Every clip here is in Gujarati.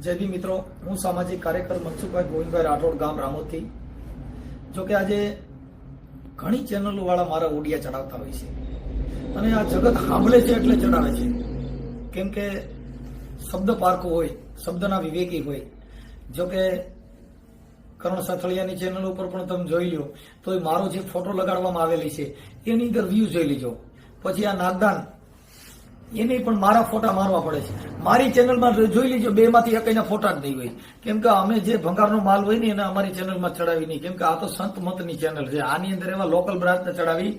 જય ભીમ મિત્રો, હું સામાજિક કાર્યકર મનસુખભાઈ ગોવિંદભાઈ રાઠોડ, ગામ રામોદથી. જોકે આજે ઘણી ચેનલો વાળા મારા ઓડિયા ચડાવતા હોય છે અને આ જગત સાંભળે છે એટલે ચડાવે છે. કેમ કે શબ્દ પારખો હોય, શબ્દના વિવેકી હોય. જોકે કરણ સાથળિયાની ચેનલ ઉપર પણ તમે જોઈ લો તો મારો જે ફોટો લગાડવામાં આવેલી છે એની અંદર વ્યૂ જોઈ લીજો. પછી આ નાગદાન એને પણ મારા ફોટા મારવા પડે છે. મારી ચેનલમાં જોઈ લીજો, બે માંથી એકના ફોટા જ નહીં હોય. કેમ કે અમે જે ભંગારનો માલ હોય ને એને અમારી ચેનલમાં ચડાવી નહીં. કેમ કે આ તો સંત મતની ચેનલ છે, આની અંદર એવા લોકલ બ્રાન્ચને ચડાવી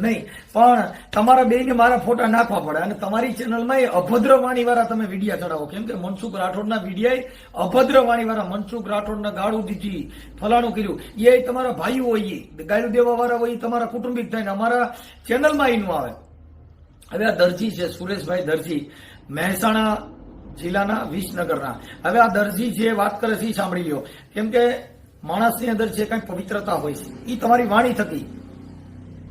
નહીં. પણ તમારા બેને મારા ફોટા નાખવા પડે અને તમારી ચેનલમાં એ અભદ્ર વાણી વાળા તમે વિડીયા ચડાવો. કેમ કે મનસુખ રાઠોડના વિડીયા અભદ્ર વાણી વાળા, મનસુખ રાઠોડના ગાળું દીધી, ફલાણું કર્યું, એ તમારા ભાઈઓ હોય, એ ગાળું દેવા વાળા હોય, તમારા કુટુંબિક થાય ને અમારા ચેનલમાં એનું આવે. હવે આ દરજી છે, સુરેશભાઈ દરજી, મહેસાણા જિલ્લાના વિસનગરના. હવે આ દરજી જે વાત કરે છે એ સાંભળી લ્યો. કેમ કે માણસની અંદર જે કઈ પવિત્રતા હોય છે એ તમારી વાણી થકી.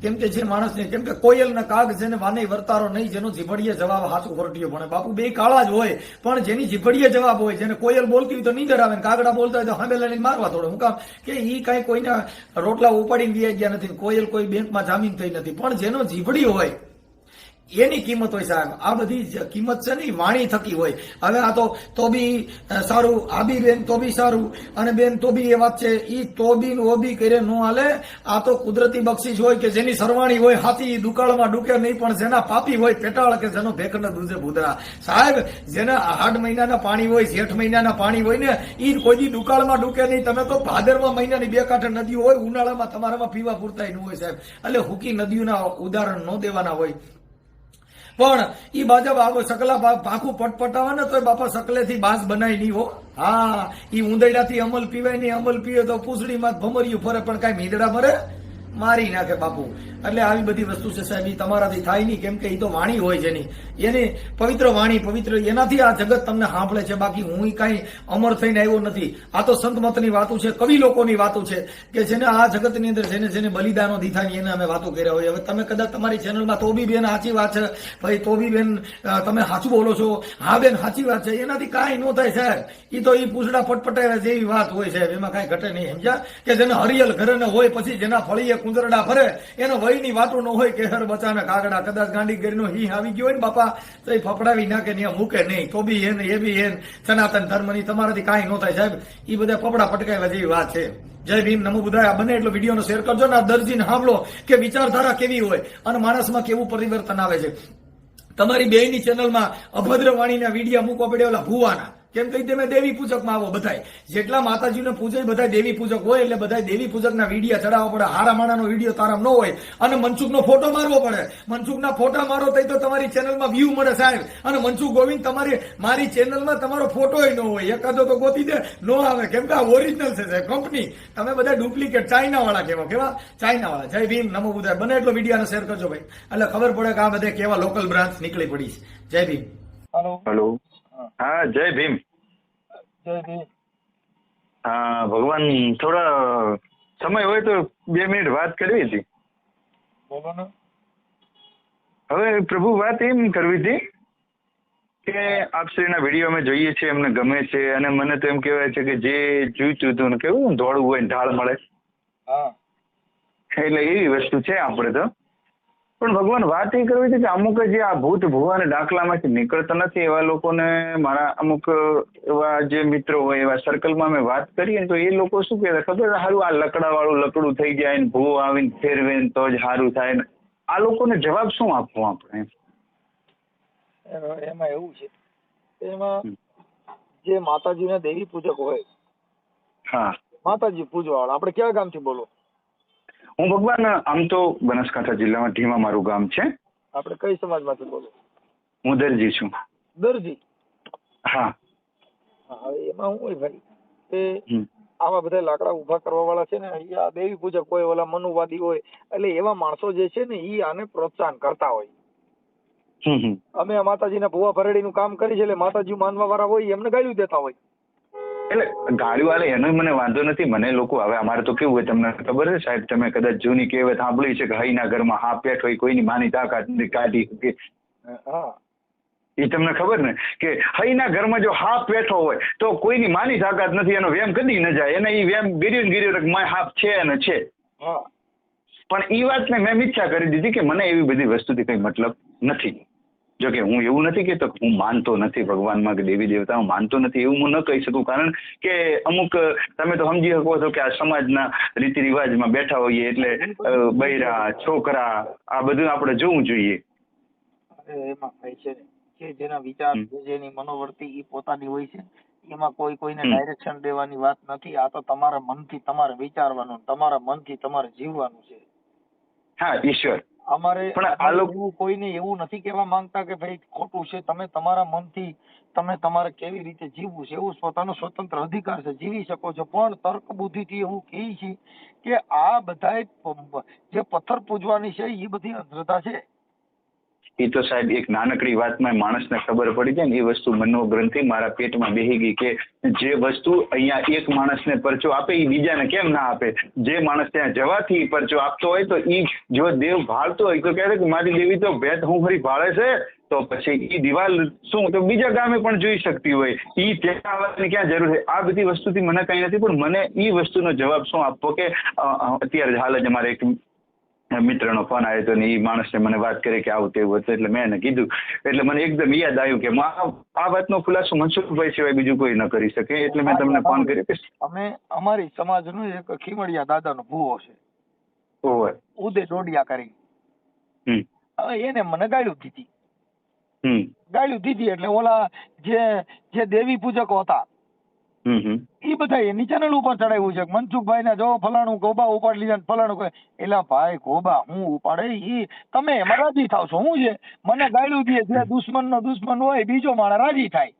કેમ કે જે માણસને, કેમ કે કોયલના કાગ જેને વાને વર્તારો નહીં, જેનો જીભડીએ જવાબ હાચું ખોરટીયો ભણે. બાપુ બે કાળા જ હોય, પણ જેની જીભડીએ જવાબ હોય, જેને કોયલ બોલતી હોય તો નીંદર આવે, કાગડા બોલતા હોય તો હામે લઈને મારવા થોડો. હું કામ કે ઈ કઈ કોઈના રોટલા ઉપાડીને લઈ ગયા નથી, કોયલ કોઈ બેંકમાં જામીન થઈ નથી. પણ જેનો જીભડી હોય એની કિંમત હોય સાહેબ. આ બધી કિંમત છે ને વાણી થકી હોય. હવે આ તો બી સારું, આબી બેન તો બી સારું, અને બેન તો બી એ વાત છે, ઈ તો બી ઓબી કરે નો હાલે. આ તો કુદરતી બક્ષિસ હોય કે જેની સરવાણી હોય હાથી દુકાળમાં ડૂકે નહીં, પણ જેના પાપી હોય પેટાળ કે જેનો ભેખના દૂધે ભૂદરા. સાહેબ જેના 8 મહિનાના પાણી હોય, 8 મહિનાના પાણી હોય ને ઈ કોઈ દી દુકાળમાં ડૂકે નહીં. તમે તો ભાદરવા મહિનાની 2 કાંઠે નદીઓ હોય, ઉનાળામાં તમારામાં પીવા પૂરતા ન હોય સાહેબ. એટલે હુકી નદીઓના ઉદાહરણ ન દેવાના હોય. પણ ઈ બાજબ આવો સકલા પાખું પટપટાવે ને તો બાપા સકલેથી બાંસ બનાવી નહીં હો. હા, ઈ ઉંદરડાથી અમલ પીવાય નહીં, અમલ પીવે તો પૂંછડીમાં ભમરિયું ફરે પણ કઈ મીંદડા મરે મારી નાખે બાપુ. એટલે આવી બધી વસ્તુ છે સાહેબ, ઈ તમારાથી થાય નહીં. કેમ કે ઈ તો વાણી હોય જેની, એની પવિત્ર વાણી, પવિત્ર એનાથી આ જગત તમને સાંભળે છે. બાકી હું કઈ અમર થઈને આવ્યો નથી. આ તો સંત મતની વાતો છે, કવિ લોકોની વાતો છે કે જેને આ જગતની અંદર જેને જેને બલિદાનો દીધા ને એને અમે વાતો કર્યા હોય. હવે તમે કદાચ તમારી ચેનલમાં તો બી બેન સાચી વાત છે ભાઈ, તો બી બેન તમે સાચું બોલો છો, હા બેન સાચી વાત છે, એનાથી કાંઈ ન થાય સાહેબ. ઈ તો ઈ પૂછડા પટપટાવ્યા જેવી વાત હોય સાહેબ, એમાં કાંઈ ઘટે નહીં. સમજ્યા? કે જેને હરિયલ ઘરે ને હોય, પછી જેના ફળીએ કુંદરડા ફરે એનો વયની વાતો ન હોય કે હર બચાના કાગડા. કદાચ ગાંડી ગીરનો હિ આવી ગયો હોય ને બાપા તો એ ફફડાવી નાખે ને મૂકે નહીં. તો બી એને એ બી એન સનાતન ધર્મની તમારાથી કાંઈ ન થાય સાહેબ. એ બધા ફફડા પટકાવ્યા જેવી વાત છે. જય ભીમ, નમો બુદ્ધાય. બને એટલો વિડીયોનો શેર કરજો ને આ દરજીને સાંભળો કે વિચારધારા કેવી હોય અને માણસમાં કેવું પરિવર્તન આવે છે. તમારી બેયની ચેનલમાં અભદ્ર વાણીના વિડીયો મૂકવા પડે ઓલા ભુવાના. કેમ કહી તમે દેવી પૂજકમાં આવો. બધાય જેટલા માતાજીને પૂજે બધા દેવી પૂજક હોય, એટલે બધા દેવી પૂજકના વિડીયા ચડાવવા પડે. હારા માણાનો વિડીયો તારામ ન હોય અને મનસુખનો ફોટો મારવો પડે. મનસુખના ફોટા મારો તો તમારી ચેનલમાં વ્યૂ મળે સાહેબ. અને મનસુખ ગોવિંદ મારી ચેનલમાં તમારો ફોટો ન હોય, એકાદો તો ગોતી દે ન આવે. કેમ કે આ ઓરિજિનલ છે સાહેબ, કંપની. તમે બધા ડુપ્લિકેટ ચાઇના વાળા કેવા ચાઇના વાળા. જય ભીમ, નમો બુદ્ધાય. બને એટલો વિડીયો શેર કરજો ભાઈ, એટલે ખબર પડે કે આ બધે કેવા લોકલ બ્રાન્ચ નીકળી પડી છે. જય ભીમ. હેલો. હા, જય ભીમ. હા, ભગવાન થોડા સમય હોય તો 2 મિનિટ વાત કરવી હતી. બોલો ને. હવે પ્રભુ વાત એમ કરવી હતી કે આપશ્રીના વિડીયો અમે જોઈએ છીએ, અમને ગમે છે, અને મને તો એમ કહેવાય છે કે જે જોઈતું હતું ને કેવું દોડવું હોય ને ઢાળ મળે, હા, એટલે એવી વસ્તુ છે આપણે તો. પણ ભગવાન વાત એ કરવી હતી કે અમુક જે આ ભૂત ભુવાને દાખલામાંથી નીકળતા નથી એવા લોકોને, મારા અમુક એવા જે મિત્રો હોય એવા સર્કલમાં અમે વાત કરીએ તો એ લોકો શું કહેતા ખબર, સારું આ લકડા વાળું લકડું થઈ જાય ને ભૂવો આવીને ફેરવે ને તો જ સારું થાય ને. આ લોકોને જવાબ શું આપવો આપણે? એમાં એવું છે, એમાં જે માતાજીના દેવી પૂજક હોય, હા, માતાજી પૂજવા વાળા. આપણે કયા ગામથી બોલો? હું ભગવાન આમ તો બનાસકાંઠા જિલ્લામાં ઢીમા મારું ગામ છે. આપણે કઈ સમાજમાંથી બોલો? હું દરજી છું. દરજી? હા. હવે એમાં શું હોય ભાઈ, કે આવા બધા લાકડા ઉભા કરવા વાળા છે ને, આ દેવી પૂજક હોય, ઓલા મનુવાદી હોય, એટલે એવા માણસો જે છે ને ઈ આને પ્રોત્સાહન કરતા હોય. અમે આ માતાજીના ભુવા ભરડીનું કામ કરી છે એટલે માતાજી માનવા વાળા હોય એમને ગાળ્યું દેતા હોય. એટલે ગાળ્યું વાળે એનો મને વાંધો નથી. મને લોકો હવે અમારે તો કેવું હોય તમને ખબર છે સાહેબ, તમે કદાચ જૂની કહેવત સાંભળી છે કે હઈના ઘરમાં હા પેટ હોય, કોઈની માની તાકાત નથી કાઢી શકે. હા, એ તમને ખબર ને કે હઈના ઘરમાં જો હાપ બેઠો હોય તો કોઈની માની તાકાત નથી, એનો વેમ કદી ન જાય, એને એ વેમ ગીર્યો માય હાપ છે અને છે. હા પણ એ વાતને મેં મિથ્યા કરી દીધી કે મને એવી બધી વસ્તુથી કઈ મતલબ નથી. જો કે હું એવું નથી કહેતો કે હું માનતો નથી ભગવાનમાં કે દેવી દેવતાઓ માનતો નથી, એવું હું ન કહી શકું. કારણ કે અમુક તમે તો સમજી શકો છો કે આ સમાજના રીતિ રિવાજમાં બેઠા હોઈએ એટલે બૈરા છોકરા આ બધું આપણે જોવું જોઈએ. એમાં કઈ છે કે જેના વિચાર જેની મનોવૃત્તિ એ પોતાની હોય છે, એમાં કોઈને ડાયરેક્શન દેવાની વાત નથી. આ તો તમારા મનથી તમારે વિચારવાનું, તમારા મનથી તમારે જીવવાનું છે. હા ઈશ્વર અમારે પણ આ લોકો કોઈને એવું નથી કહેવા માંગતા કે ભાઈ ખોટું છે. તમે તમારા મનથી તમે તમારે કેવી રીતે જીવવું છે એવું પોતાનો સ્વતંત્ર અધિકાર છે, જીવી શકો છો. પણ તર્ક બુદ્ધિથી એવું કહે છે કે આ બધાય જે પથ્થર પૂજવાની છે એ બધી અંધશ્રદ્ધા છે. એ તો સાહેબ એક નાનકડી વાતમાં માણસને ખબર પડી જાય ને, એ વસ્તુ મનોગ્રંથિ મારા પેટમાં બેહી ગઈ કે જે વસ્તુ અહીંયા એક માણસને પરચો આપે એ બીજાને કેમ ના આપે. જે માણસ ત્યાં જવાથી પરચો આપતો હોય તો એ જો દેવ ભાળતો હોય તો કહે કે મારી દેવી તો ભેટ હું ફરી ભાળે છે, તો પછી એ દિવાલ શું તો બીજા ગામે પણ જોઈ શકતી હોય, એ ત્યાં આવવાની ક્યાં જરૂર છે. આ બધી વસ્તુથી મને કઈ નથી, પણ મને એ વસ્તુનો જવાબ શું આપવો કે અત્યારે હાલ જ અમારે એક મિત્રનો ફોન આવ્યો હતો ને એ માણસને મને વાત કરી કે આવું તેવું હતું, એટલે મેં એને કીધું એટલે મને એકદમ યાદ આવ્યું કે આ વાતનો ખુલાસો મનસુખભાઈ સિવાય બીજું કોઈ ન કરી શકે, એટલે મેં તમને ફોન કર્યો કે અમે અમારી સમાજનું એક ખીમડિયા દાદાનો ભૂવો છે, ઓય ઉદય ડોડિયા કરી. હવે એને મને ગાળ્યું દીધી. ગાળ્યું દીધી એટલે ઓલા જે દેવી પૂજકો હતા એ બધા એની ચેનલ ઉપર ચડાવ્યું છે. મનસુખભાઈ ને જો ફલાણું ગોબા ઉપાડી લીધા, ફલાણું એલા ભાઈ ગોબા હું ઉપાડે ઈ તમે એમાં રાજી થાવ છો. શું છે મને ગાળ્યું દે, જે દુશ્મન નો દુશ્મન હોય બીજો માણસ રાજી થાય.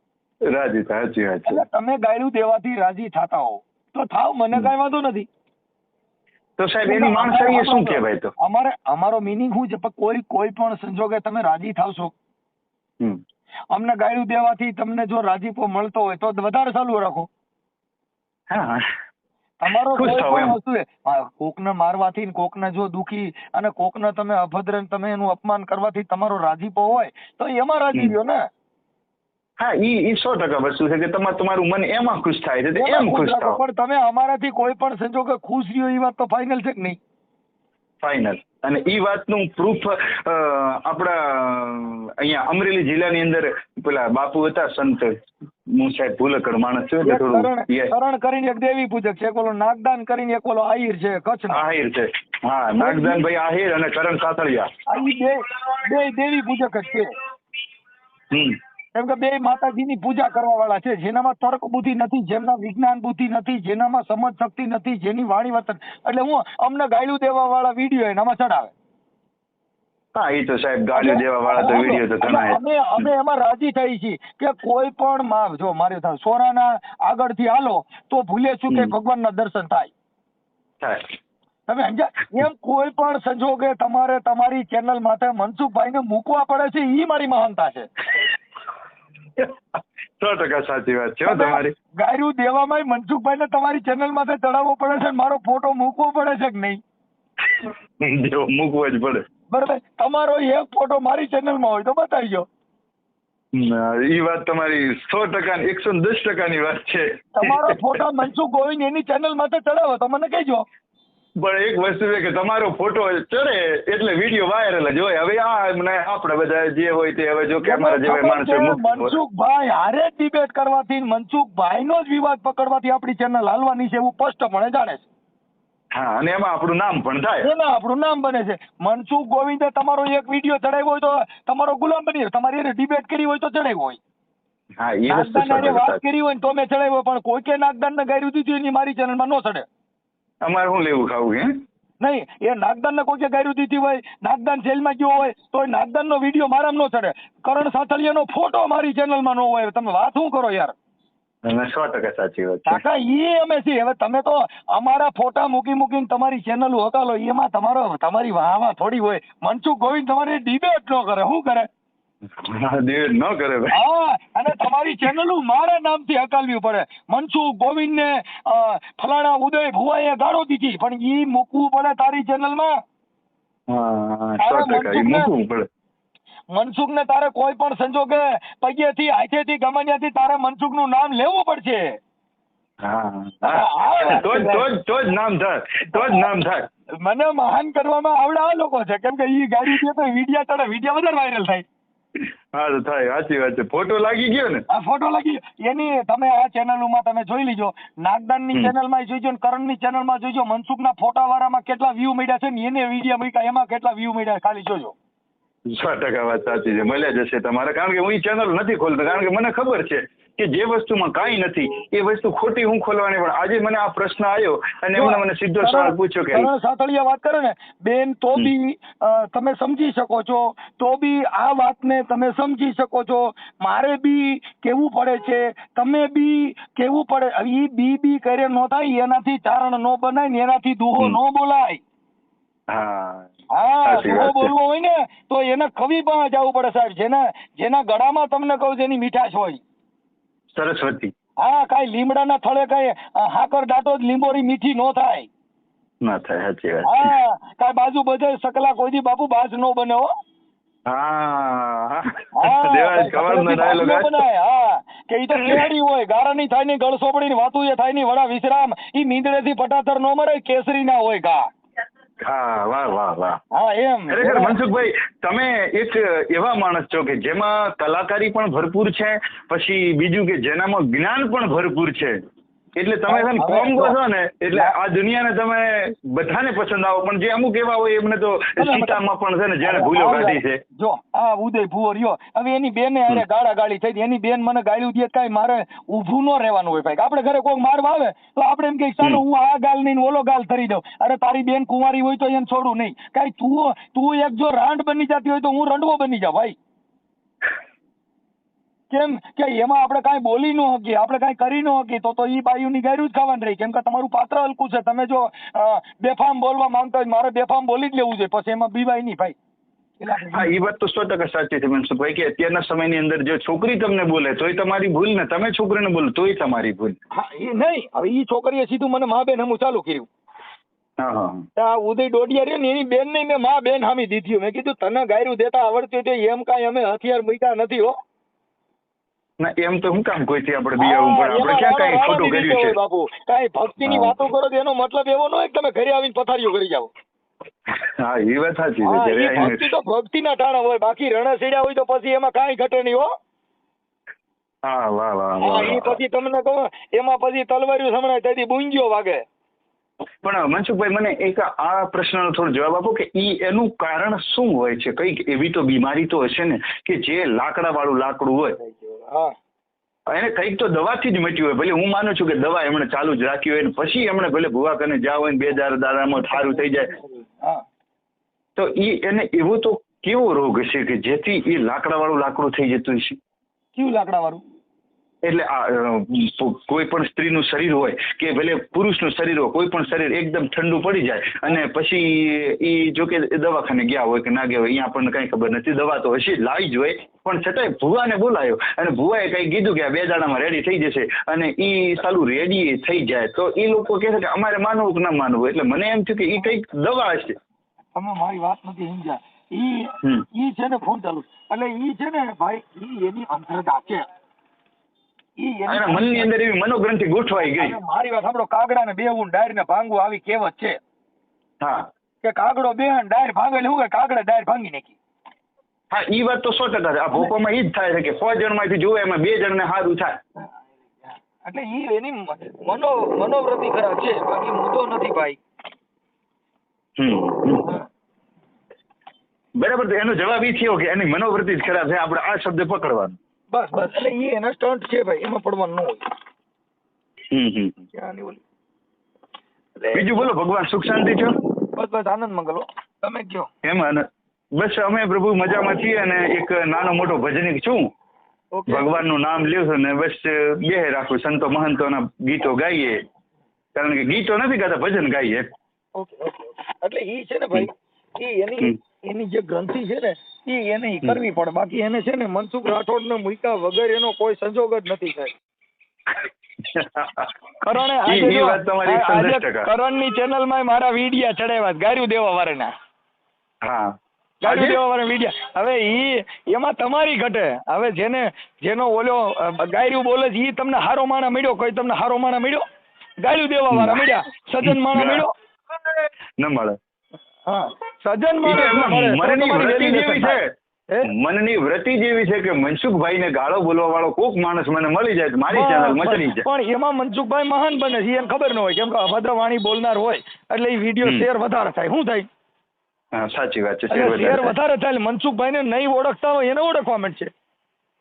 એટલે તમે ગાળ્યું દેવાથી રાજી થતા હો તો થાવ, મને કઈ વાંધો નથી. તો સાહેબ એની માણસાઈ શું કહેવાય? તો અમારો મિનિંગ શું છે, કોઈ પણ સંજોગે તમે રાજી થાવશો. અમને ગાળ્યું દેવાથી તમને જો રાજીપો મળતો હોય તો વધારે ચાલુ રાખો. તમારો કોઈ પણ વસ્તુ કોકને મારવાથી, કોકને જો દુખી અને કોકને તમે અભદ્ર તમે એનું અપમાન કરવાથી તમારો રાજીપો હોય તો એમાં રાજી રહ્યો ને. હા ઈ 100% વસ્તુ છે કે તમારું મન એમાં ખુશ થાય છે, એમ ખુશ થાઓ. પણ તમે અમારાથી કોઈ પણ સંજોગે ખુશ રહ્યો એ વાત તો ફાઇનલ છે કે નહીં? ફાઇનલ. અને ઈ વાતનું પ્રૂફ આપણા અહીંયા અમરેલી જિલ્લાની અંદર પેલા બાપુ હતા સંત, હું સાહેબ ભૂલકડ માણસ છું એટલે થોડું કરણ કરીને એક દેવી પૂજક છે, ઓલો નાગદાન કરીને એક ઓલો આહિર છે કચ્છનો. આહિર છે, હા નાગદાન ભાઈ આહિર અને કરણ કાતળિયા, બે દેવી પૂજક જ છે. કેમ કે બે માતાજીની પૂજા કરવા વાળા છે, જેનામાં તર્ક બુદ્ધિ નથી, જેમના વિજ્ઞાન બુદ્ધિ નથી, જેનામાં સમજ શક્તિ નથી, જેની વાણી વર્તન એટલે હું અમને ગાળ્યું દેવા વાળા વિડીયો એનામાં ચડાવે. હા એ તો સાહેબ ગાળ્યું દેવા વાળા તો વિડીયો તો ઘણા અમે એમાં રાજી થઈ છીએ કે કોઈ પણ જો મારે સોરાના આગળથી હાલો તો ભૂલે શું કે ભગવાનના દર્શન થાય. તમે સમજ્યા? એમ કોઈ પણ સંજોગે તમારે તમારી ચેનલ માટે મનસુખભાઈને મૂકવા પડે છે, એ મારી મહાનતા છે. 100% સાચી વાત છે તમારી. ગાયરું દેવામાં મનસુખભાઈને તમારી ચેનલ માટે ચડાવવો પડે છે, મારો ફોટો મૂકવો પડે છે કે નહીં? મૂકવો જ પડે. બરાબર. તમારો એક ફોટો મારી ચેનલમાં હોય તો બતાવીજો. એ વાત તમારી 100% 110% વાત છે. તમારો ફોટો મનસુખ ગોવિંદ એની ચેનલ માટે ચડાવો તો મને કહેજો. પણ એક વસ્તુ છે કે તમારો ફોટો ચડે એટલે વિડીયો વાયરલ જ હોય. હવે આપણે બધા જે હોય તે હવે જો કે અમારા જેવા માણસો મનસુખભાઈ હારે જ ડિબેટ કરવાથી, મનસુખભાઈનો જ વિવાદ પકડવાથી આપણી ચેનલ હાલવાની છે એવું સ્પષ્ટપણે જાણે છે. હા અને એમાં આપણું નામ પણ થાય, એમાં આપણું નામ બને છે. મનસુખ ગોવિંદે તમારો એક વિડીયો ચડાવ્યો હોય તો તમારો ગુલામ બની, તમારી એને ડિબેટ કરી હોય તો ચડાવ્યો હોય. હા એ વસ્તુ વાત કરી હોય તો મેં ચડાવ્યો, પણ કોઈ કે નાગદાનને ગાયરું દીધું એની મારી ચેનલમાં ન ચડે. અમારે શું લેવું ખાવું કે નહીં? એ નાગદાનને કોઈ ગાયરું દીધી હોય, નાગદાન જેલમાં ગયો હોય તો નાગદાનનો વિડીયો મારામાં ન ચડે, કરણ સાતળિયાનો ફોટો મારી ચેનલમાં ન હોય. તમે વાત શું કરો યાર? 100% સાચી વાત છે. કાકા ઈ અમે છીએ. હવે તમે તો અમારા ફોટા મૂકીને તમારી ચેનલ હકાલો, એમાં તમારી વાહ થોડી હોય. મનસુખ ગોવિંદ તમારી ડિબેટ ન કરે, શું કરે? ન કરે ભાઈ. હા, અને તમારી ચેનલ મારા નામથી હકાલવી પડે. મનસુખ ગોવિંદ ને ફલાણા ઉદય ભુવાએ ગાળો દીધી, પણ ઈ મૂકવું પડે તારી ચેનલમાં. મનસુખ ને તારે કોઈ પણ સંજોગે પગેથી હાથેથી ગમે ત્યાંથી તારે મનસુખ નું નામ લેવું પડશે. તો જ નામ થાય. મને મહાન કરવામાં આવડે આ લોકો છે, કેમ કે ઈ ગાડી છે તો વિડિયા ચડે, વિડિયા વધારે વાયરલ થાય. હા તો થાય, સાચી વાત છે. ફોટો લાગી ગયો ને, આ ફોટો લાગી એની. તમે આ ચેનલોમાં તમે જોઈ લીજો, નાગદાનની ચેનલમાં જોઈજો ને કરણની ચેનલમાં જોઈજો, મનસુખના ફોટા વાળામાં કેટલા વ્યૂ મળ્યા છે ને એને વિડિયા મૂક્યા એમાં કેટલા વ્યૂ મળ્યા, ખાલી જોજો. 100% વાત સાચી છે, મળ્યા જશે તમારે. કારણ કે હું એ ચેનલ નથી ખોલતો, કારણ કે મને ખબર છે કે જે વસ્તુમાં કાંઈ નથી એ વસ્તુ ખોટી હું ખોલવાની. પણ આજે મને આ પ્રશ્ન આવ્યો અને એમણે મને સીધો સવાલ પૂછ્યો કે સાતળિયા વાત કરે ને બેન, તો બી તમે સમજી શકો છો, તો બી આ વાતને તમે સમજી શકો છો. મારે બી કેવું પડે છે, તમે બી કેવું પડે. ઈ બી કરે નો થાય, એનાથી ચારણ નો બનાય ને એનાથી દુહો નો બોલાય. હા, દુહો બોલવો હોય ને તો એને કવિ પાસે જવું પડે સાહેબ, જેના ગળામાં તમને કહું જેની મીઠાશ હોય. સરસ્વતી. હા, કાઈ લીમડાના થળે કાઈ હાકર દાટો જ લીંબોરી મીઠી નો થાય. ના થાય, સાચી વાત. હા, કાઈ બાજુ બધે સકલા કોઈ દી બાપુ બાજ નો બને હો. દેવાજ કવાડનો ડાયલોગ હા, કે ઈ તો કેડી હોય, ગારાની થાય ની ગળ સોપડીની વાતું એ થાય ની વડા વિશ્રામ. ઈ મીંદડેથી પટાતર નો મરે, કેસરી ના હોય ઘા. વાહ. હા, એમ ખરેખર મનસુખભાઈ, તમે એક એવા માણસ છો કે જેમાં કલાકારી પણ ભરપૂર છે, પછી બીજું કે જેનામાં જ્ઞાન પણ ભરપૂર છે. એટલે તમે છે ને કોમ્બો છો ને, એટલે આ દુનિયાને તમે બધાને પસંદ આવો. પણ જે અમુક એવા હોય એમને તો સીતામાં પણ છે ને જેને ભૂલો કાઢી છે. જો આ ઉદય ભુવો રહ્યો, હવે એની બેને અરે ગાળી થઈ, એની બેન મને ગાળ્યું દે, કાઈ મારે ઊભું ન રહેવાનું હોય ભાઈ. આપણે ઘરે કોઈ મારવા આવે તો આપણે એમ કે ચાલો હું આ ગાલ નહીં ઓલો ગાલ ધરી દઉં. અરે તારી બેન કુંવારી હોય તો એને છોડું નહીં. કાઈ તું એક જો રાંડ બની જતી હોય તો હું રંડવો બની જાઉં ભાઈ. કેમ કે એમાં આપણે કાંઈ બોલી ન શકીએ, આપણે કાંઈ કરી ન શકીએ તો ઈ બાયુની ગાયરું જ ખાવાની રહી. કેમ કે તમારું પાત્ર હલકું છે. તમે જો બેફામ બોલવા માંગતા હોય, મારે બેફામ બોલી જ લેવું છે, પછી એમાં બીવાય નહીં ભાઈ. હા, એ વાત તો 100% સાચી છે મનસુખભાઈ, કે અત્યારના સમયની અંદર જો છોકરી તમને બોલે તોય તમારી ભૂલ ને તમે છોકરીને બોલો તોય તમારી ભૂલ. હા, એ નહીં. હવે ઈ છોકરીએ સીધું મને મા બેન હમું ચાલુ કર્યું. હા, ઉદય ડોડિયા રહ્યો ને એની બેન નહીં, મેં મા બેન હામી દીધી. મેં કીધું તને ગાયરું દેતા આવડતું હોય એમ કાંઈ અમે હથિયાર મૂક્યા નથી હો. ના, એમ તો હું કામ કોઈથી આપણે બીજાવું પડે, આપણે ક્યાં કાંઈ ખોટું કર્યું છે બાપુ. કાંઈ ભક્તિની વાતો કરો એનો મતલબ એવો ન હોય કે તમે ઘરે આવીને પથારીઓ કરી જાઓ. હા, એ વાત સાચી છે. ભક્તિ તો ભક્તિના ટાણા હોય, બાકી રણે સીડ્યા હોય તો પછી એમાં કાંઈ ઘટે નહીં હો. હા, વાહ. એ પછી તમને કહું એમાં પછી તલવારીઓ સમણાય તેથી બુંગીઓ વાગે. પણ મનસુખભાઈ, મને એક આ પ્રશ્નનો થોડો જવાબ આપો કે એનું કારણ શું હોય છે? કઈક એવી તો બીમારી તો હશે ને કે જે લાકડા વાળું લાકડું હોય, એને કઈક તો દવાથી જ મટ્યું હોય. ભલે હું માનું છું કે દવા એમણે ચાલુ જ રાખી હોય, પછી એમણે ભલે ભૂવા કરીને જાવ હોય 2 દાડામાં સારું થઈ જાય, તો એને એવો તો કેવો રોગ હશે કે જેથી એ લાકડા વાળું લાકડું થઈ જતું હશે? કેવું લાકડા વાળું? એટલે કોઈ પણ સ્ત્રીનું શરીર હોય કે ભલે પુરુષનું શરીર હોય, કોઈ પણ શરીર એકદમ ઠંડુ પડી જાય અને પછી એ જો કે દવાખાને ગયા હોય કે ના ગયા હોય, અહીંયા આપણને કઈ ખબર નથી. દવા તો હશે લાવી જ હોય, પણ છતાંય ભુવાને બોલાયો અને ભુવાએ કઈ કીધું કે આ 2 દાડામાં રેડી થઈ જશે અને એ સાલું રેડી થઈ જાય, તો એ લોકો કહે છે કે અમારે માનવું કે ના માનવું. એટલે મને એમ થયું કે એ કઈક દવા હશે. તમે મારી વાત નથી સમજ્યા. ઈ છે ને ફોન ચાલુ, એટલે ઈ છે ને ભાઈ એની અંતરતા છે. મનની અંદર એવી મનોગ્રંથિ ગોઠવાઈ ગઈ. મારી વાત સાંભળો, કાગડા ને બેવું ડાયર ને ભાંગવું આવી કહેવત છે. હા, કે કાગડો બેહન ડાયર ભાંગે એટલે શું કે કાગડા ડાયર ભાંગી નાખી. હા, ઈ વાત તો 100% છે. આ ભોપામાં ઈ જ થાય છે કે 100 જણમાંથી જોવે એમાં 2 જણને સારું થાય. એટલે ઈ એની મનોવૃત્તિ ખરાબ છે, બાકી મુદ્દો નથી ભાઈ. બરાબર. તો એનો જવાબ ઈ થયો કે એની મનોવૃત્તિ જ ખરાબ છે. આપણે આ શબ્દ પકડવાનો. બસ એટલે ઈ એના સ્ટન્ટ છે ભાઈ, એમાં પડવાનું ન હોય. બીજું બોલો, ભગવાન સુખ શાંતિ છો? બસ આનંદ મંગલો. તમે કયો? એમ બસ અમે પ્રભુ મજામાં છીએ અને એક નાનો મોટો ભજનિક છું. ભગવાનનું નામ લ્યો છું ને બસ બે રાખું. સંતો મહંતોના ગીતો ગાઈએ, કારણ કે ગીતો નથી ગાતા, ભજન ગાઈએ. ઓકે. એટલે ઈ છે ને ભાઈ, ઈ એની જે ગ્રંથિ છે ને ઈ એને કરવી પડે. બાકી એને છે ને મનસુખ રાઠોડ ને મૂક્યા વગર એનો કોઈ સંજોગ જ નથી થાય. કરણની ચેનલ માં મારા વિડિયા ચડાવ્યા ગાર્યું દેવા વાળાના. હા, ગાડી આજે? દેવા વાળા મીડિયા હવે એમાં તમારી ઘટે. હવે જેનો ઓલો ગાયરું બોલે છે ઈ તમને હારો માણા મળ્યો, કોઈ તમને હારો માણા મળ્યો? ગાયરું દેવા વાળા મીડિયા સજ્જન માણા મળ્યો? ન મળે. હા, સજ્જન ઈ તો એમાં માણસ મનની વૃત્તિ જેવી છે. હે? મનની વૃત્તિ જેવી છે કે મનસુખભાઈને ગાળો બોલવા વાળો કોક માણસ મને મળી જાય તો મારી ચેનલ મચડી જાય. પણ એમાં મનસુખભાઈ મહાન બને છે એને ખબર ન હોય, કેમ કે અભદ્ર વાણી બોલનાર હોય એટલે એ વિડીયો શેર વધારે થાય. શું થાય? હા, સાચી વાત છે. શેર વધારે થાય. મનસુખભાઈ ને નહીં ઓળખતા હોય એને ઓળખવા માંડશે.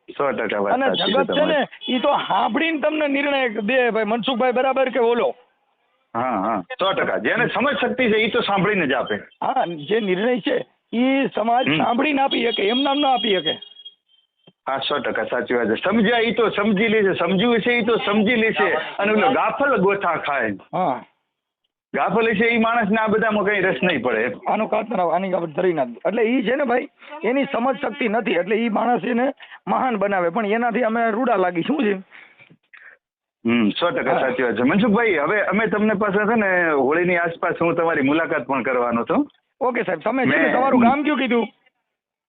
100% વાત અને સાચી જગત છે ને તમારી. એ તો સાંભળીને તમને નિર્ણય દે ભાઈ મનસુખભાઈ બરાબર કે ઓલો. હા હા 100%. જેને સમજ શક્તિ છે એ તો સાંભળીને જ આપે. હા, જે નિર્ણય છે એ સમાજ સાંભળીને આપી શકે, એમ નામ ના આપી શકે. હા 100% સાચી વાત છે. સમજ્યા એ તો સમજી લેશે, સમજ્યું છે એ તો સમજી લેશે, અને ઓલો ગાફલ ગોથા ખાય, હા, ગાફલ છે એ માણસને આ બધામાં કઈ રસ નહીં પડે. આનો કાતરા આની કાપડ ધરી નાખ. એટલે એ છે ને ભાઈ એની સમજ શક્તિ નથી એટલે એ માણસ એને મહાન બનાવે, પણ એનાથી અમે રૂડા લાગી. શું છે? 100% સાચી વાત છે. મનસુખભાઈ, હવે અમે તમને પાસે છે ને હોળીની આસપાસ હું તમારી મુલાકાત પણ કરવાનો છું. ઓકે સાહેબ. તમે છે ને તમારું ગામ કયું કીધું?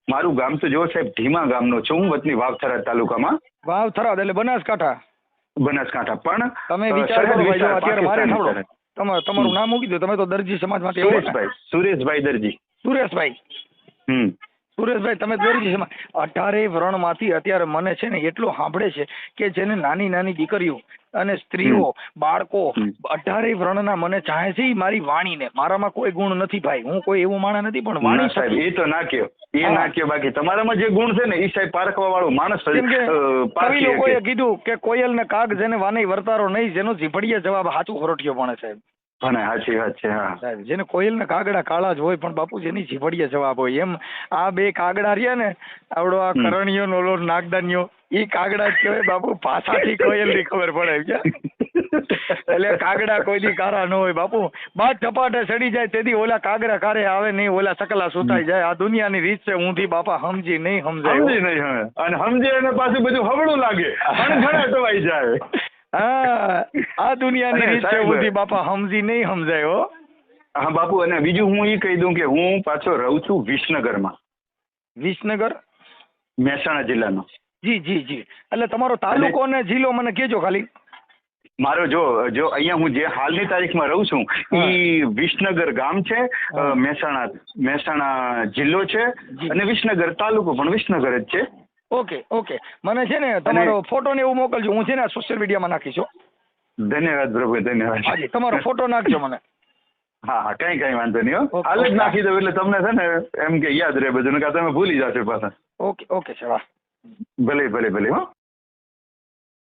મારું ગામ તો જો સાહેબ ધીમા ગામનો છું હું, વતની વાવથરા તાલુકામાં, વાવ થરાદ એટલે બનાસકાંઠા. બનાસકાંઠા. પણ તમે વિચાર કરો ભાઈ, જો અત્યારે મારે પાકિસ્તાન સાંભળો તમારું નામ મૂકી દો. તમે તો દરજી સમાજમાંથી આવો ને? સુરેશભાઈ દરજી. સુરેશભાઈ, સુરેશભાઈ તમે દરજી સમાજ. 18 વર્ણમાંથી અત્યારે મને છે ને એટલું સાંભળે છે કે જેને નાની નાની દીકરીઓ અને સ્ત્રીઓ, બાળકો 18 વર્ણના મને ચાહે છે. ઈ મારી વાણીને, મારામાં કોઈ ગુણ નથી ભાઈ, હું કોઈ એવું માણસ નથી, પણ ના વાણી સાહેબ એ તો નાખ્યો, એ નાખ્યો. બાકી તમારામાં જે ગુણ છે ને એ સાહેબ પારખવા વાળો માણસ કેમ કે કવિ પારખી લોકોએ શકે. કીધું કે કોયલ ને કાગ જેને વાણી વર્તારો નહીં, જેનો ઝીપડીએ જવાબ હાચું ખરોટીયો ભણે સાહેબ. ભણે, સાચી વાત છે. હા સાહેબ, જેને કોયલ ને કાગડા કાળા જ હોય પણ બાપુ જેની ઝીપડીએ જવાબ હોય, એમ આ બે કાગડા રહ્યા ને, આવડો આ કરણીયો નો ઓલો નાગદાનિયો, ઈ કાગડા જ કહેવાય બાપુ. ભાષાથી કોયલ ની ખબર પડે ક્યાં. એટલે કાગડા કોઈ દી કારા ન હોય બાપુ. બાદ ચપાટે ચડી જાય તેથી ઓલા કાગડા કારે આવે નહીં, ઓલા સકલા સુતાઈ જાય. આ દુનિયાની રીત છે ઊંધી બાપા, સમજી નહીં સમજાય. સમજી નહીં હવે, અને સમજે એને પાછું બધું હવળું લાગે, ઘણા ટવાઈ જાય. હા, આ દુનિયાની અને રીત છે સાહેબ, ઊંધી બાપા, સમજી નહીં સમજાય હો. હા બાપુ, અને બીજું હું એ કહી દઉં કે હું પાછો રહું છું વિસનગરમાં, વિસનગર, મહેસાણા જિલ્લાનો. જી જી જી. એટલે તમારો તાલુકો અને જિલ્લો મને કહેજો ખાલી. મારો જો અહીંયા હું જે હાલની તારીખમાં રહું છું એ વિસનગર ગામ છે, મહેસાણા જિલ્લો છે, અને વિસનગર તાલુકો પણ વિસનગર જ છે. Okay okay. મને છે ને તમારો ફોટો ને એવું મોકલજો, હું છે ને સોશિયલ મીડિયામાં નાખીશ. ધન્યવાદ પ્રભુ, ધન્યવાદ. હાજી, તમારો ફોટો નાખજો મને. હા હા, કઈ વાંધો નહીં. ઓકે, હાલ જ ઓકે. નાખી દઉં એટલે તમને છે ને એમ કે યાદ રહે બધું, કે તમે ભૂલી જશો પાછા. Okay okay sir. ભલે ભલે ભલે. હો.